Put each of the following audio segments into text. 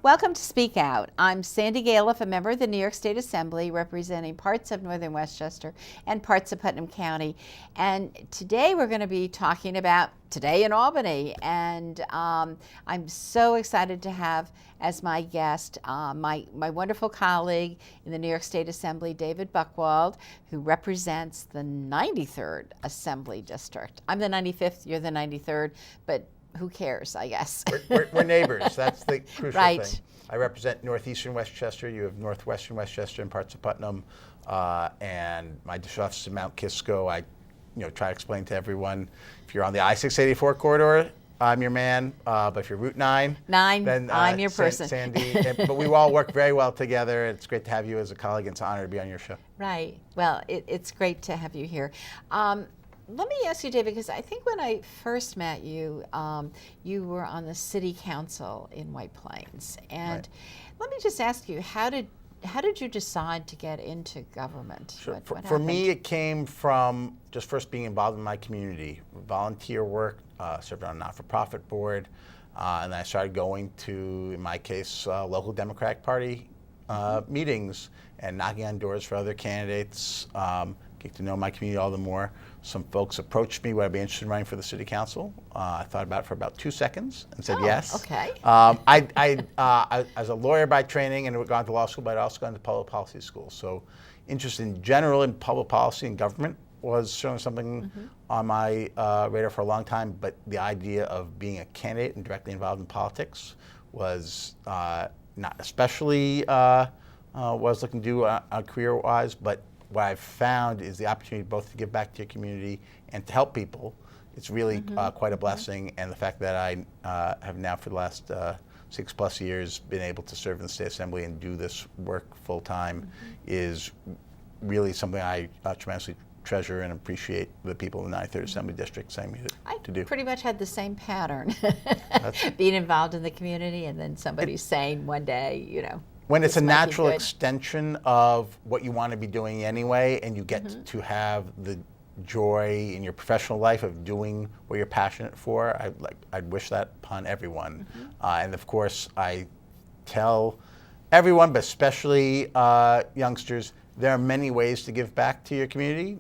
Welcome to Speak Out. I'm Sandy Galef, a member of the New York State Assembly representing parts of Northern Westchester and parts of Putnam County. And today we're going to be talking about today in Albany. And I'm so excited to have as my guest my wonderful colleague in the New York State Assembly, David Buchwald, who represents the 93rd Assembly District. I'm the 95th, you're the 93rd, but who cares, I guess. We're neighbors. That's the crucial right. thing. I represent northeastern Westchester. You have northwestern Westchester and parts of Putnam. And my district office is in Mount Kisco. I try to explain to everyone, if you're on the I-684 corridor, I'm your man. But if you're Route 9, then I'm your person. Sandy. But we all work very well together. It's great to have you as a colleague. It's an honor to be on your show. Right. Well, it's great to have you here. Let me ask you, David, because I think when I first met you, you were on the city council in White Plains. And let me just ask you, how did you decide to get into government? Sure. What for me, it came from just first being involved in my community, volunteer work, served on a not-for-profit board, and I started going to, in my case, local Democratic Party meetings and knocking on doors for other candidates, get to know my community all the more. Some folks approached me, would I be interested in running for the city council? I thought about it for about 2 seconds and said yes. Okay. I was a lawyer by training and had gone to law school, but I'd also gone to public policy school. So interest in general in public policy and government was certainly something on my radar for a long time, but the idea of being a candidate and directly involved in politics was not especially what I was looking to do career-wise, but what I've found is the opportunity both to give back to your community and to help people. It's really quite a blessing, and the fact that I have now for the last 6+ years been able to serve in the State Assembly and do this work full-time is really something I tremendously treasure and appreciate the people in the 93rd Assembly District saying me to do. I pretty much had the same pattern, being involved in the community and then somebody saying one day, when it's a natural extension of what you want to be doing anyway, and you get to have the joy in your professional life of doing what you're passionate for, I'd wish that upon everyone. And of course, I tell everyone, but especially youngsters, there are many ways to give back to your community.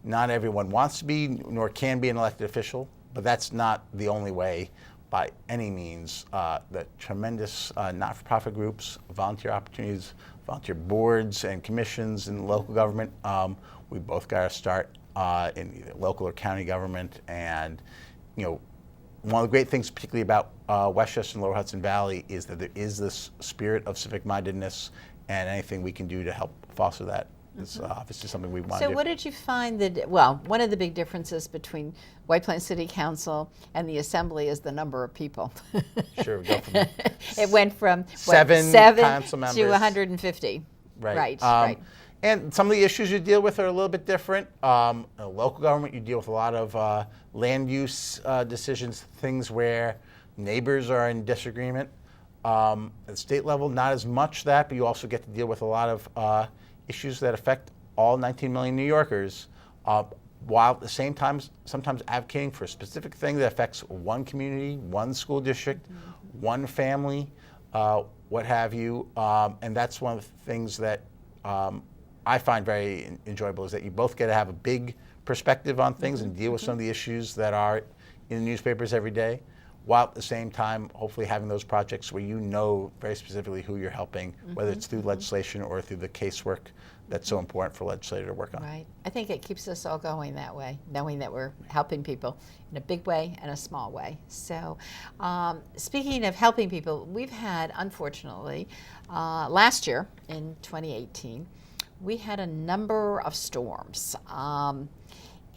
Not everyone wants to be, nor can be an elected official, but that's not the only way. By any means, the tremendous not-for-profit groups, volunteer opportunities, volunteer boards and commissions in local government. We both got to start in either local or county government. And one of the great things, particularly about Westchester and Lower Hudson Valley, is that there is this spirit of civic-mindedness, and anything we can do to help foster that is obviously something we want to do. So what did you find one of the big differences between White Plains City Council and the Assembly is the number of people. Sure, we go from it went from seven council members to 150. Right. And some of the issues you deal with are a little bit different. In local government, you deal with a lot of land use decisions, things where neighbors are in disagreement. At the state level, not as much that, but you also get to deal with a lot of issues that affect all 19 million New Yorkers, while at the same time sometimes advocating for a specific thing that affects one community, one school district, one family, what have you. And that's one of the things that I find very enjoyable, is that you both get to have a big perspective on things and deal with some of the issues that are in the newspapers every day, while at the same time hopefully having those projects where you know very specifically who you're helping, whether it's through legislation or through the casework that's so important for a legislator to work on. Right. I think it keeps us all going that way, knowing that we're helping people in a big way and a small way. So speaking of helping people, we've had, unfortunately, last year in 2018, we had a number of storms.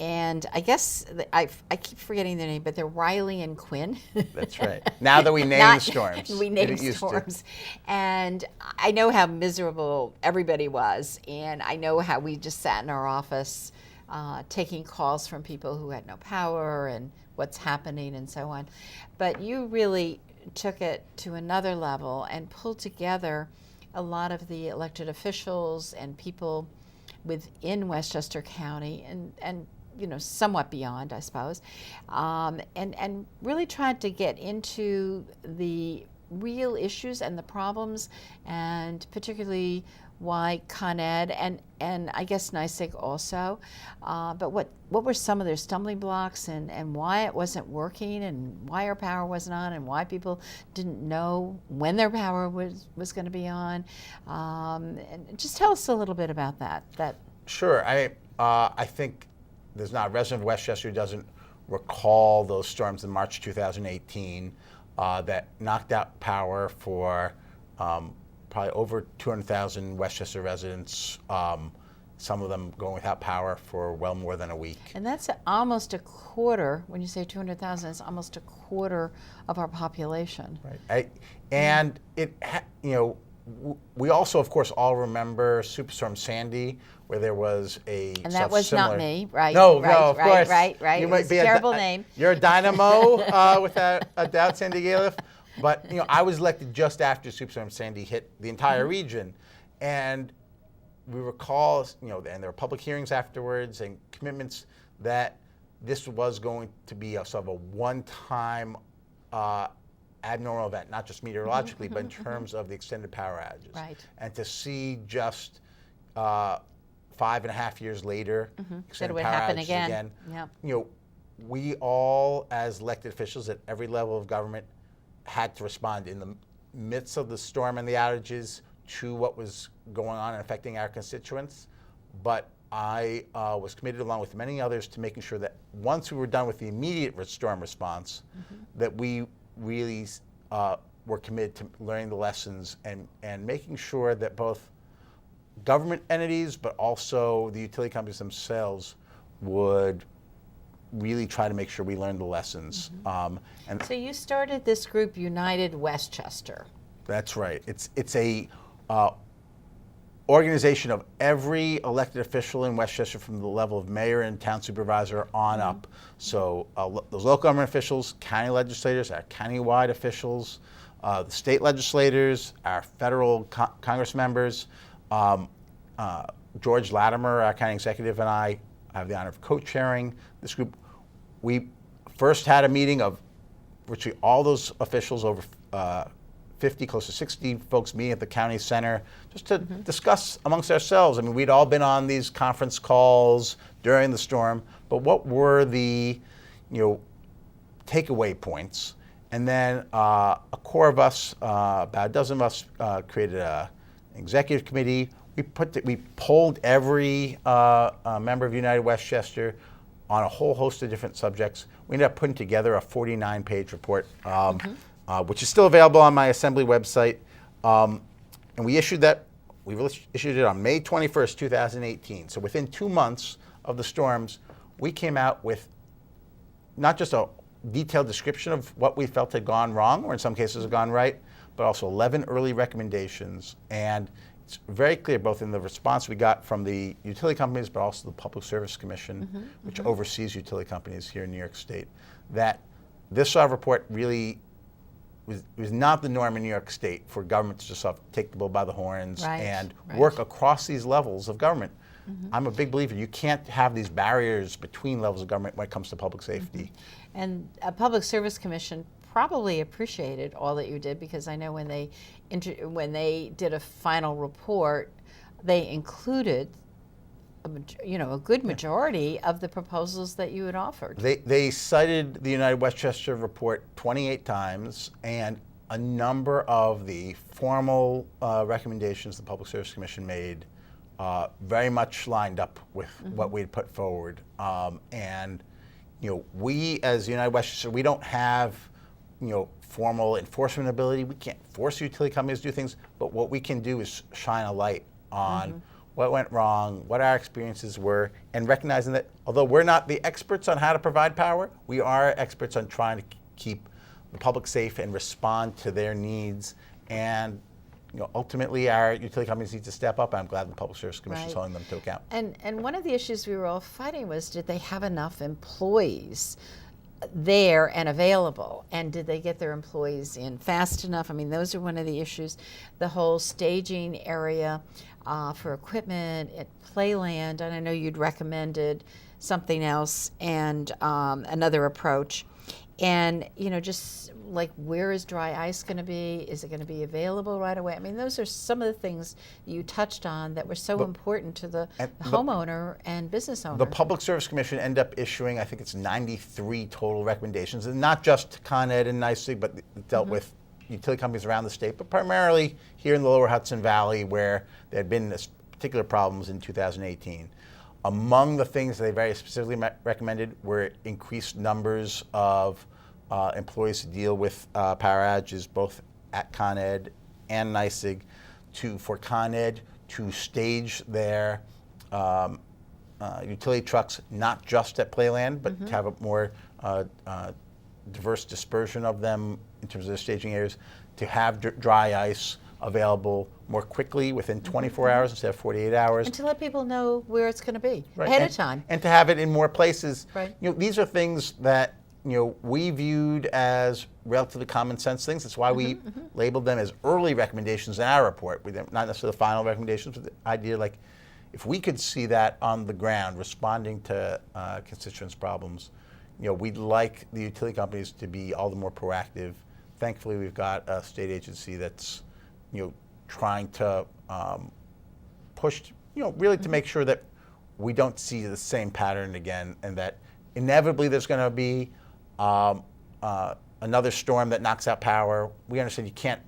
And I guess I keep forgetting their name, but they're Riley and Quinn. That's right. Now that we name storms. We name storms. And I know how miserable everybody was. And I know how we just sat in our office taking calls from people who had no power and what's happening and so on. But you really took it to another level and pulled together a lot of the elected officials and people within Westchester County and somewhat beyond, I suppose, and really tried to get into the real issues and the problems, and particularly why Con Ed and I guess NYSEG also, but what were some of their stumbling blocks, and why it wasn't working, and why our power wasn't on, and why people didn't know when their power was going to be on. And just tell us a little bit about that. Sure. I think there's not a resident of Westchester who doesn't recall those storms in March 2018 that knocked out power for probably over 200,000 Westchester residents, some of them going without power for well more than a week. And that's almost a quarter, when you say 200,000, it's almost a quarter of our population. Right. And we also, of course, all remember Superstorm Sandy, where there was a and that was similar... not me, right? No, right, no, of course. Right. You It might was be a terrible name. You're a dynamo without a doubt, Sandy Galef. But I was elected just after Superstorm Sandy hit the entire region, and we recall, and there were public hearings afterwards and commitments that this was going to be a sort of a one-time abnormal event, not just meteorologically, but in terms of the extended power outages. Right. And to see just 5.5 years later, that it would power happen outages again. Yeah. We all, as elected officials at every level of government, had to respond in the midst of the storm and the outages to what was going on and affecting our constituents. But I was committed, along with many others, to making sure that once we were done with the immediate storm response, that we really were committed to learning the lessons and making sure that both government entities, but also the utility companies themselves, would really try to make sure we learned the lessons. And So you started this group, United Westchester. that's right. It's a organization of every elected official in Westchester, from the level of mayor and town supervisor on up. So those local government officials, county legislators, our countywide officials, the state legislators, our federal Congress members, George Latimer, our county executive, and I have the honor of co-chairing this group. We first had a meeting of virtually all those officials, over 50, close to 60 folks meeting at the county center, just to discuss amongst ourselves. I mean, we'd all been on these conference calls during the storm, but what were the, takeaway points? And then a core of us, about a dozen of us, created an executive committee. We polled every member of United Westchester on a whole host of different subjects. We ended up putting together a 49-page report, which is still available on my Assembly website. And we issued it on May 21st, 2018. So within 2 months of the storms, we came out with not just a detailed description of what we felt had gone wrong, or in some cases had gone right, but also 11 early recommendations. And it's very clear, both in the response we got from the utility companies, but also the Public Service Commission, which oversees utility companies here in New York State, that this report really was not the norm in New York State for government to just sort of take the bull by the horns and work across these levels of government. I'm a big believer you can't have these barriers between levels of government when it comes to public safety. And a Public Service Commission probably appreciated all that you did, because I know when they did a final report, they included a good majority of the proposals that you had offered. They cited the United Westchester report 28 times, and a number of the formal recommendations the Public Service Commission made very much lined up with what we had put forward. And we, as United Westchester, we don't have formal enforcement ability. We can't force utility companies to do things, but what we can do is shine a light on what went wrong, what our experiences were, and recognizing that although we're not the experts on how to provide power, we are experts on trying to keep the public safe and respond to their needs. And ultimately, our utility companies need to step up. I'm glad the Public Service Commission is holding them to account. And one of the issues we were all fighting was, did they have enough employees there and available, and did they get their employees in fast enough? I mean, those are one of the issues. The whole staging area for equipment at Playland, and I know you'd recommended something else and another approach. And just like where is dry ice going to be? Is it going to be available right away? I mean, those are some of the things you touched on that were so important to the homeowner and business owner. The Public Service Commission ended up issuing, I think it's 93 total recommendations, and not just Con Ed and NYSEG, but it dealt with utility companies around the state, but primarily here in the lower Hudson Valley, where there had been particular problems in 2018. Among the things they very specifically recommended were increased numbers of employees to deal with power outages, both at Con Ed and NYSEG, for Con Ed to stage their utility trucks not just at Playland, but to have a more diverse dispersion of them in terms of their staging areas, to have dry ice available more quickly within 24 hours instead of 48 hours. And to let people know where it's going to be ahead of time. And to have it in more places. Right. These are things that we viewed as relatively common sense things. That's why we labeled them as early recommendations in our report. Not necessarily the final recommendations, but the idea like if we could see that on the ground responding to constituents' problems, we'd like the utility companies to be all the more proactive. Thankfully, we've got a state agency that's trying to push, really to make sure that we don't see the same pattern again, and that inevitably there's going to be another storm that knocks out power. We understand you can't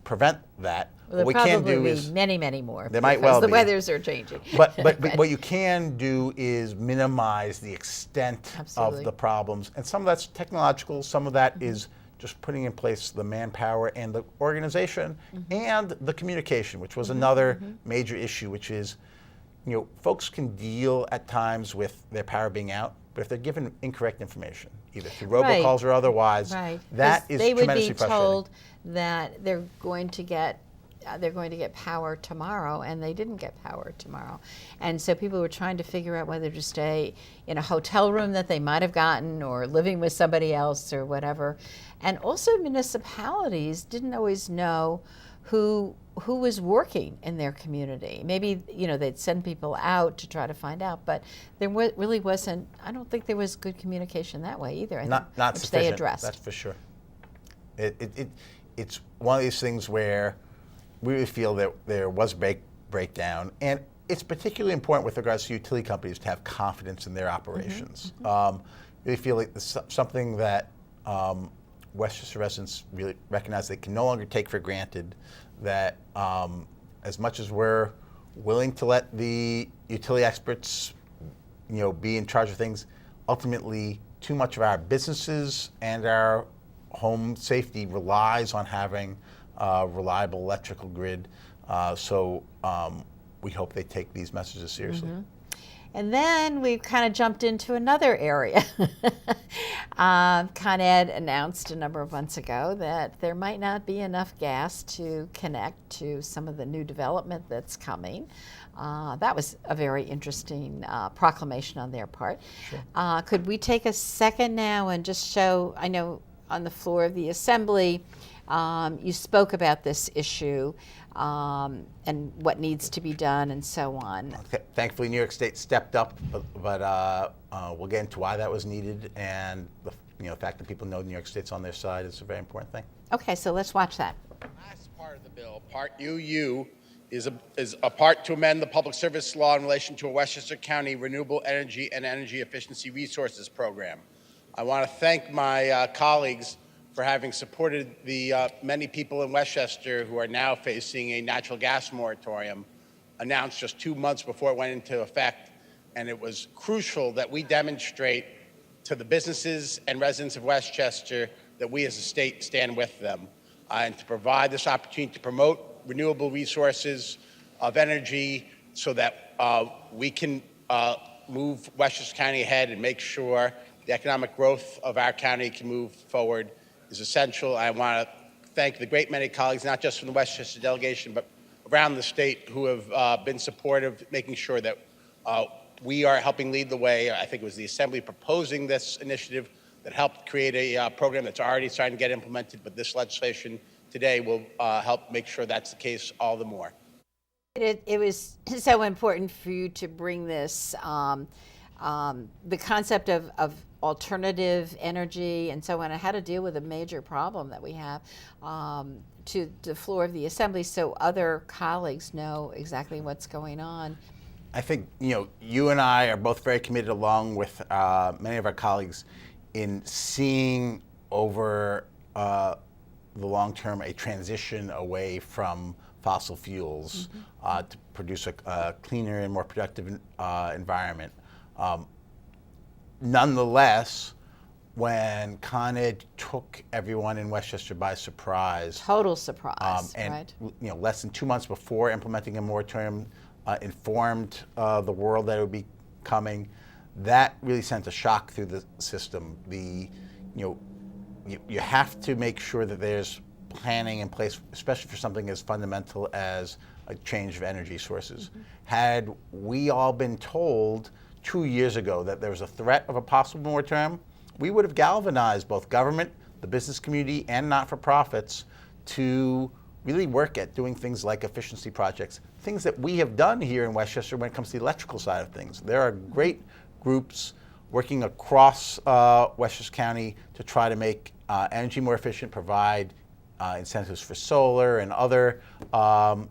prevent that. Well, what we can do is many, many more. There might well be. The weathers are changing. But what you can do is minimize the extent of the problems, and some of that's technological. Some of that is just putting in place the manpower and the organization and the communication, which was another major issue, which is, folks can deal at times with their power being out, but if they're given incorrect information, either through robocalls or otherwise, that is tremendously frustrating. They would be told that they're going to get power tomorrow, and they didn't get power tomorrow. And so people were trying to figure out whether to stay in a hotel room that they might have gotten or living with somebody else or whatever. And also municipalities didn't always know who was working in their community. Maybe, they'd send people out to try to find out, but there really wasn't, I don't think there was good communication that way either. Not which sufficient, they addressed. that's for sure. It's one of these things where we really feel that there was breakdown, and it's particularly important with regards to utility companies to have confidence in their operations. Really feel like this is something that Westchester residents really recognize they can no longer take for granted, that as much as we're willing to let the utility experts be in charge of things, ultimately too much of our businesses and our home safety relies on having a reliable electrical grid. So we hope they take these messages seriously. And then we kind of jumped into another area. Con Ed announced a number of months ago that there might not be enough gas to connect to some of the new development that's coming. That was a very interesting proclamation on their part. Sure. Could we take a second now and just show, I know on the floor of the Assembly, you spoke about this issue and what needs to be done and so on. Thankfully, New York State stepped up, but we'll get into why that was needed, and the fact that people know New York State's on their side is a very important thing. Okay, so let's watch that. The last part of the bill, Part UU, is a part to amend the public service law in relation to a Westchester County renewable energy and energy efficiency resources program. I want to thank my colleagues for having supported the many people in Westchester who are now facing a natural gas moratorium announced just 2 months before it went into effect. And it was crucial that we demonstrate to the businesses and residents of Westchester that we as a state stand with them, and to provide this opportunity to promote renewable resources of energy so that we can move Westchester County ahead and make sure the economic growth of our county can move forward is essential. I want to thank the great many colleagues, not just from the Westchester delegation, but around the state, who have been supportive, making sure that we are helping lead the way. I think it was the Assembly proposing this initiative that helped create a program that's already starting to get implemented, but this legislation today will help make sure that's the case all the more. It was so important for you to bring this the concept of alternative energy and so on, and how to deal with a major problem that we have to the floor of the Assembly so other colleagues know exactly what's going on. I think, you and I are both very committed, along with many of our colleagues, in seeing over the long term a transition away from fossil fuels to produce a cleaner and more productive environment. Nonetheless, when Con Ed took everyone in Westchester by surprise, total surprise, and right? Less than 2 months before implementing a moratorium, informed the world that it would be coming, that really sent a shock through the system. You have to make sure that there's planning in place, especially for something as fundamental as a change of energy sources. Had we all been told 2 years ago that there was a threat of a possible moratorium, we would have galvanized both government, the business community, and not-for-profits to really work at doing things like efficiency projects, things that we have done here in Westchester when it comes to the electrical side of things. There are great groups working across Westchester County to try to make energy more efficient, provide incentives for solar and other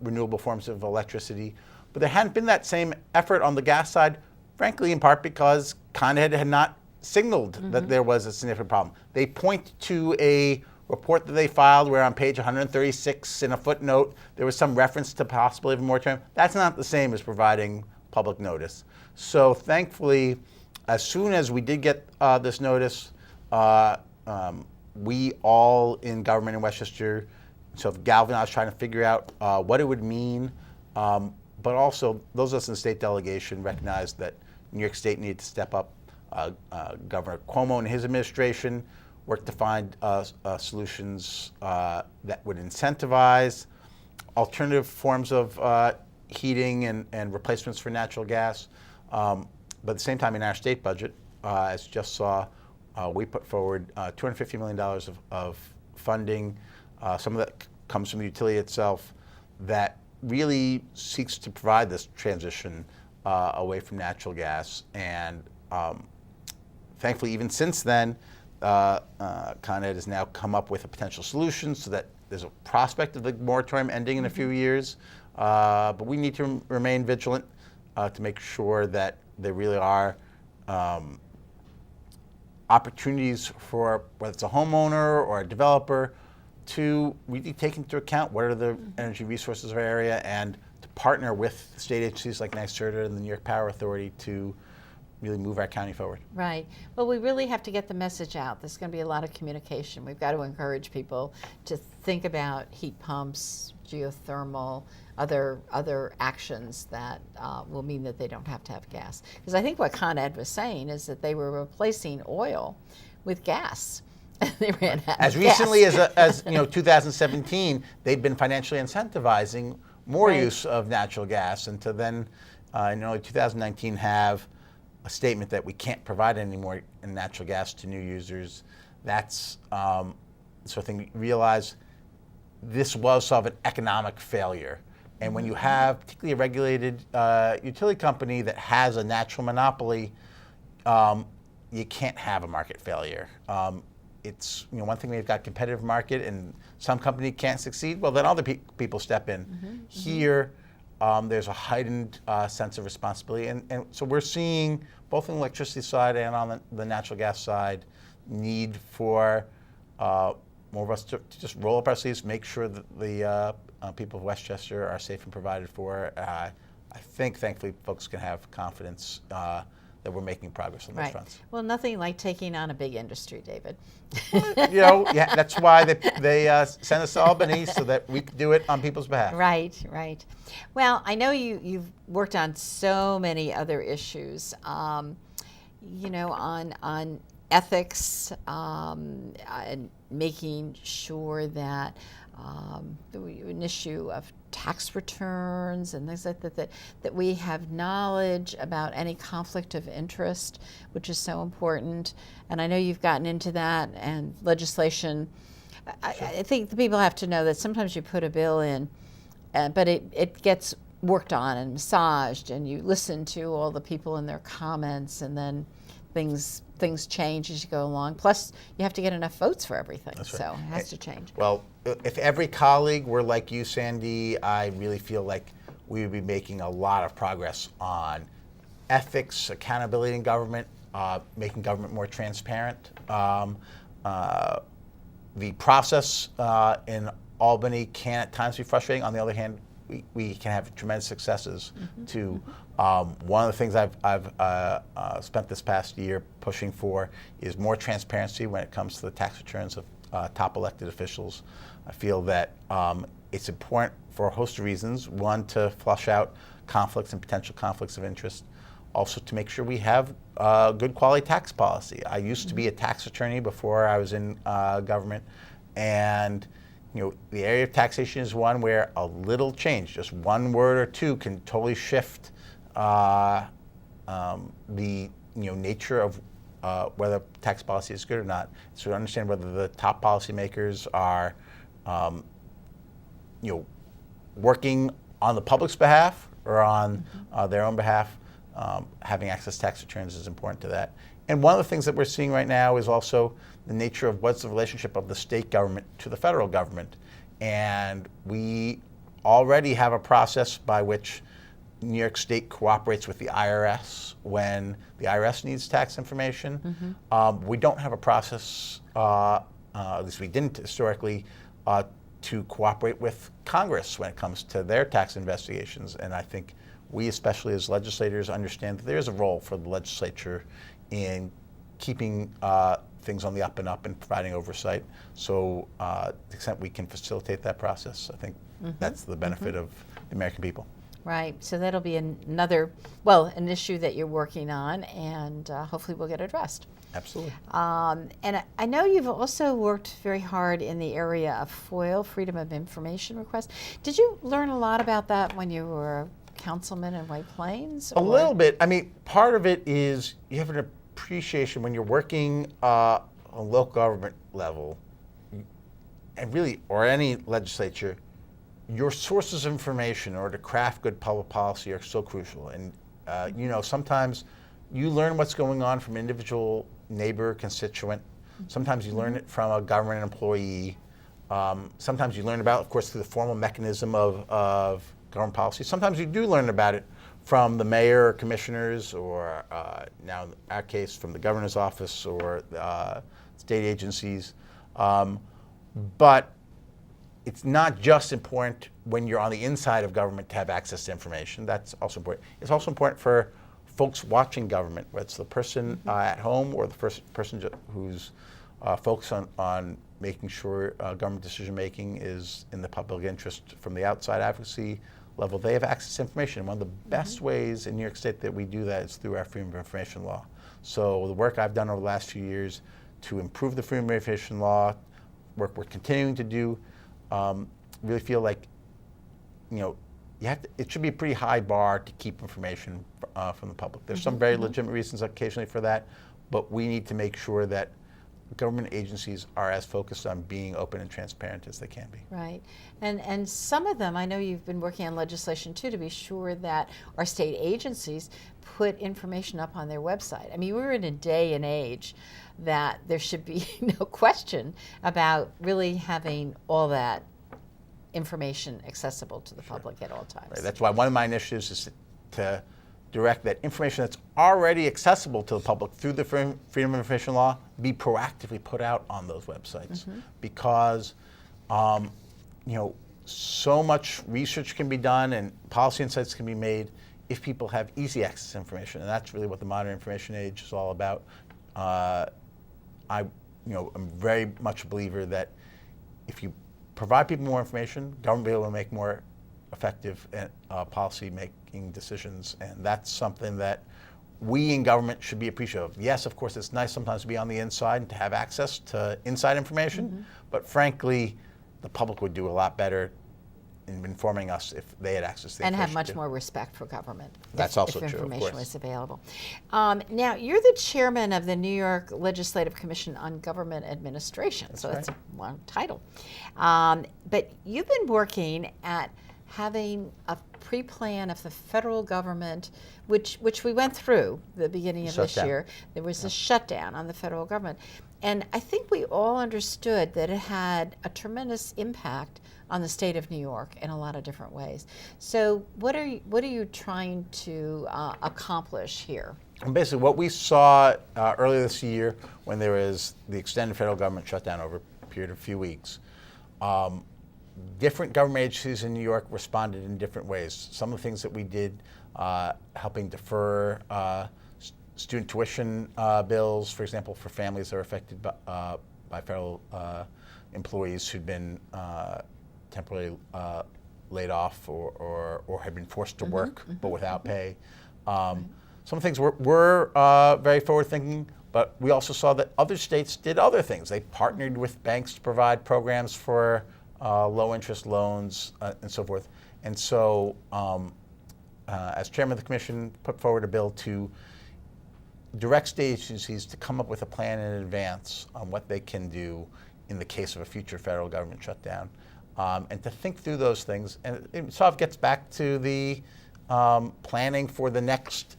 renewable forms of electricity. But there hadn't been that same effort on the gas side, frankly, in part because Con Ed had not signaled that there was a significant problem. They point to a report that they filed where on page 136 in a footnote there was some reference to possibly a moratorium. That's not the same as providing public notice. So thankfully, as soon as we did get this notice, we all in government in Westchester sort of galvanized trying to figure out what it would mean, but also those of us in the state delegation recognized that New York State needed to step up. Governor Cuomo and his administration worked to find solutions that would incentivize alternative forms of heating and replacements for natural gas. But at the same time, in our state budget, as you just saw, we put forward $250 million of funding. Some of that comes from the utility itself that really seeks to provide this transition away from natural gas. And thankfully, even since then, Con Ed has now come up with a potential solution so that there's a prospect of the moratorium ending in a few years. But we need to remain vigilant to make sure that there really are opportunities for whether it's a homeowner or a developer to really take into account what are the energy resources of our area and to partner with state agencies like NYSERDA and the New York Power Authority to really move our county forward. Right. Well, we really have to get the message out. There's going to be a lot of communication. We've got to encourage people to think about heat pumps, geothermal, other actions that will mean that they don't have to have gas. Because I think what Con Ed was saying is that they were replacing oil with gas. They ran out as of recently gas. as 2017, they'd been financially incentivizing more use of natural gas, and to then in early 2019 have a statement that we can't provide any more natural gas to new users. That's the sort of thing we realize this was sort of an economic failure. And when you have particularly a regulated utility company that has a natural monopoly, you can't have a market failure. It's one thing when you've got a competitive market and some company can't succeed, well then other people step in. Here, there's a heightened sense of responsibility. And so we're seeing, both on the electricity side and on the natural gas side, need for more of us to just roll up our sleeves, make sure that the people of Westchester are safe and provided for. I think, thankfully, folks can have confidence that we're making progress on those fronts. Well, nothing like taking on a big industry, David. Yeah, that's why they sent us to Albany so that we could do it on people's behalf. Right. Well, I know you've worked on so many other issues, on ethics and making sure that an issue of tax returns and things like that we have knowledge about any conflict of interest, which is so important. And I know you've gotten into that and legislation. I think the people have to know that sometimes you put a bill in, but it gets worked on and massaged, and you listen to all the people and their comments, and then things change as you go along. Plus, you have to get enough votes for everything, That's right. so it has to change. Well, if every colleague were like you, Sandy, I really feel like we would be making a lot of progress on ethics, accountability in government, making government more transparent. The process in Albany can at times be frustrating. On the other hand, we can have tremendous successes too. One of the things I've spent this past year pushing for is more transparency when it comes to the tax returns of top elected officials. I feel that it's important for a host of reasons. One, to flush out conflicts and potential conflicts of interest. Also, to make sure we have good quality tax policy. I used to be a tax attorney before I was in government, and the area of taxation is one where a little change, just one word or two, can totally shift the nature of whether tax policy is good or not. So to understand whether the top policymakers are working on the public's behalf or on their own behalf, having access to tax returns is important to that. And one of the things that we're seeing right now is also the nature of what's the relationship of the state government to the federal government. And we already have a process by which New York State cooperates with the IRS when the IRS needs tax information. We don't have a process, at least we didn't historically, to cooperate with Congress when it comes to their tax investigations. And I think we, especially as legislators, understand that there is a role for the legislature in keeping things on the up and up and providing oversight. So to the extent we can facilitate that process, I think that's the benefit of the American people. Right, so that'll be an issue that you're working on, and hopefully will get addressed. Absolutely. And I know you've also worked very hard in the area of FOIL, Freedom of Information Request. Did you learn a lot about that when you were a councilman in White Plains? A little bit. I mean, part of it is you have an appreciation when you're working on a local government level, and really, or any legislature, your sources of information in order to craft good public policy are so crucial. And sometimes you learn what's going on from individual neighbor, constituent. Sometimes you learn it from a government employee. Sometimes you learn about, of course, through the formal mechanism of government policy. Sometimes you do learn about it from the mayor or commissioners, or now in our case from the governor's office or state agencies. But it's not just important when you're on the inside of government to have access to information. That's also important. It's also important for folks watching government, whether it's the person at home or the person who's focused on making sure government decision making is in the public interest from the outside advocacy level. They have access to information. And one of the best ways in New York State that we do that is through our Freedom of Information law. So the work I've done over the last few years to improve the Freedom of Information law, work we're continuing to do, really feel like, it should be a pretty high bar to keep information from the public. There's some very legitimate reasons occasionally for that, but we need to make sure that government agencies are as focused on being open and transparent as they can be. Right. And some of them, I know you've been working on legislation too, to be sure that our state agencies put information up on their website. I mean, we're in a day and age that there should be no question about really having all that information accessible to the public at all times. Right. That's why one of my initiatives is to direct that information that's already accessible to the public through the Freedom of Information law be proactively put out on those websites. Because so much research can be done and policy insights can be made if people have easy access to information, and that's really what the modern information age is all about. I'm very much a believer that if you provide people more information, government will be able to make more effective policy making decisions, and that's something that we in government should be appreciative of. Yes, of course, it's nice sometimes to be on the inside and to have access to inside information, but frankly, the public would do a lot better in informing us if they had access to the information. And have much more respect for government. That's also if true, of information course. was available. Now, you're the chairman of the New York Legislative Commission on Government Administration, That's so right. that's a long title. But you've been working at having a pre-plan of the federal government, which we went through the beginning of this Shutdown. year. There was a shutdown on the federal government. And I think we all understood that it had a tremendous impact on the state of New York in a lot of different ways. So what are you trying to accomplish here? And basically, what we saw earlier this year, when there was the extended federal government shutdown over a period of a few weeks, different government agencies in New York responded in different ways. Some of the things that we did, helping defer student tuition bills, for example, for families that are affected by federal employees who'd been temporarily laid off or had been forced to work but without pay. Some of the things were very forward-thinking, but we also saw that other states did other things. They partnered with banks to provide programs for low-interest loans and so forth. And so, as chairman of the commission, put forward a bill to direct state agencies to come up with a plan in advance on what they can do in the case of a future federal government shutdown, and to think through those things. And it sort of gets back to the planning for the next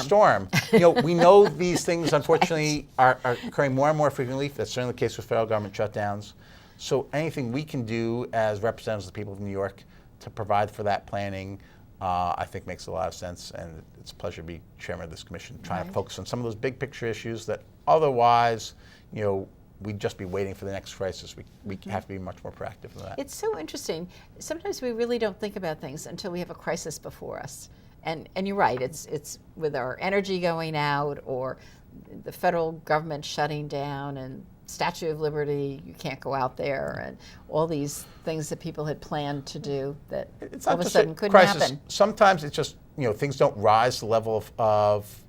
storm. You know, we know these things, unfortunately, are occurring more and more frequently. That's certainly the case with federal government shutdowns. So anything we can do as representatives of the people of New York to provide for that planning, I think makes a lot of sense. And it's a pleasure to be chairman of this commission, trying to focus on some of those big picture issues that otherwise, you know, we'd just be waiting for the next crisis. We have to be much more proactive than that. It's so interesting. Sometimes we really don't think about things until we have a crisis before us. And you're right, it's with our energy going out or the federal government shutting down and Statue of Liberty, you can't go out there, and all these things that people had planned to do that It's all not of a just sudden couldn't crisis. happen. Sometimes it's just, you know, things don't rise to the level of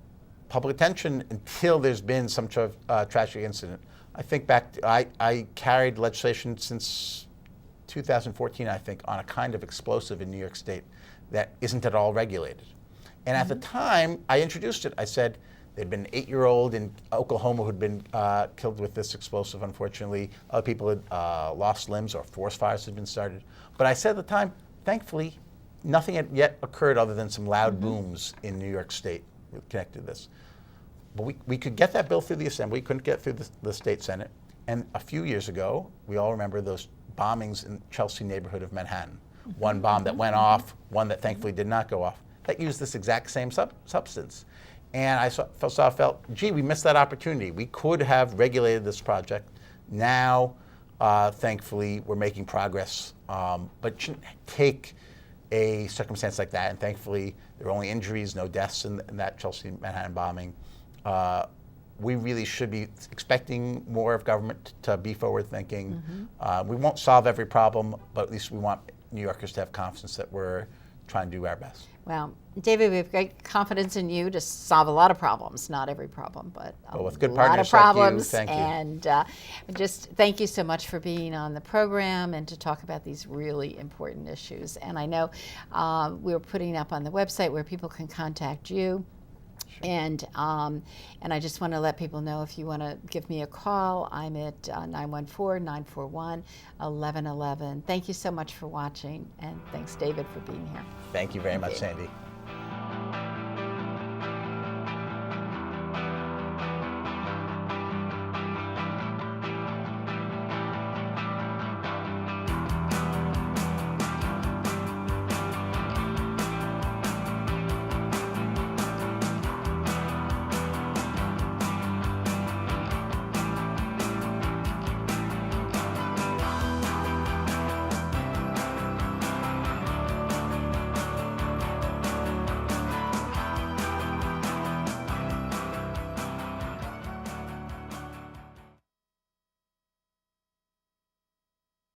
public attention until there's been some sort of tragic incident. I think back to, I carried legislation since 2014, I think, on a kind of explosive in New York State that isn't at all regulated. And at the time, I introduced it. I said, there'd been an 8-year-old in Oklahoma who'd been killed with this explosive, unfortunately. Other people had lost limbs or forest fires had been started. But I said at the time, thankfully, nothing had yet occurred other than some loud booms in New York State connected to this. But we could get that bill through the Assembly, couldn't get through the State Senate. And a few years ago, we all remember those bombings in Chelsea neighborhood of Manhattan. One bomb that went off, one that thankfully did not go off. That used this exact same substance. And I felt, gee, we missed that opportunity. We could have regulated this project. Now, thankfully, we're making progress, but it shouldn't take a circumstance like that. And thankfully, there were only injuries, no deaths in that Chelsea Manhattan bombing. We really should be expecting more of government to be forward-thinking. We won't solve every problem, but at least we want New Yorkers to have confidence that we're trying to do our best. Well, David, we have great confidence in you to solve a lot of problems, not every problem, but with good a lot of partners like you, problems. thank you. And just thank you so much for being on the program and to talk about these really important issues. And I know we're putting up on the website where people can contact you. Sure. And I just want to let people know, if you want to give me a call, I'm at 914-941-1111. Thank you so much for watching, and thanks, David, for being here. Thank you very much, Sandy.